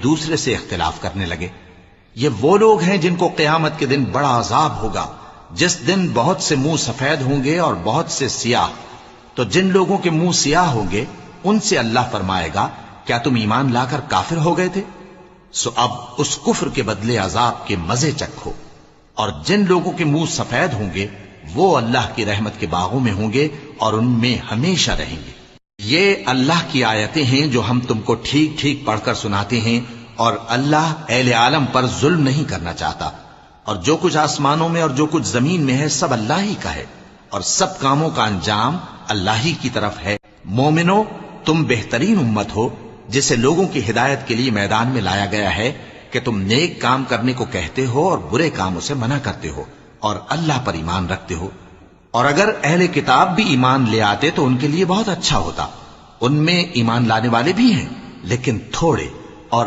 دوسرے سے اختلاف کرنے لگے۔ یہ وہ لوگ ہیں جن کو قیامت کے دن بڑا عذاب ہوگا، جس دن بہت سے منہ سفید ہوں گے اور بہت سے سیاہ۔ تو جن لوگوں کے منہ سیاہ ہوں گے ان سے اللہ فرمائے گا کیا تم ایمان لا کر کافر ہو گئے تھے؟ سو اب اس کفر کے بدلے عذاب کے مزے چکھو۔ اور جن لوگوں کے منہ سفید ہوں گے وہ اللہ کی رحمت کے باغوں میں ہوں گے اور ان میں ہمیشہ رہیں گے۔ یہ اللہ کی آیتیں ہیں جو ہم تم کو ٹھیک ٹھیک پڑھ کر سناتے ہیں، اور اللہ اہل عالم پر ظلم نہیں کرنا چاہتا۔ اور جو کچھ آسمانوں میں اور جو کچھ زمین میں ہے سب اللہ ہی کا ہے، اور سب کاموں کا انجام اللہ ہی کی طرف ہے۔ مومنو، تم بہترین امت ہو جسے لوگوں کی ہدایت کے لیے میدان میں لایا گیا ہے کہ تم نیک کام کرنے کو کہتے ہو اور برے کاموں سے منع کرتے ہو اور اللہ پر ایمان رکھتے ہو۔ اور اگر اہل کتاب بھی ایمان لے آتے تو ان کے لیے بہت اچھا ہوتا، ان میں ایمان لانے والے بھی ہیں لیکن تھوڑے، اور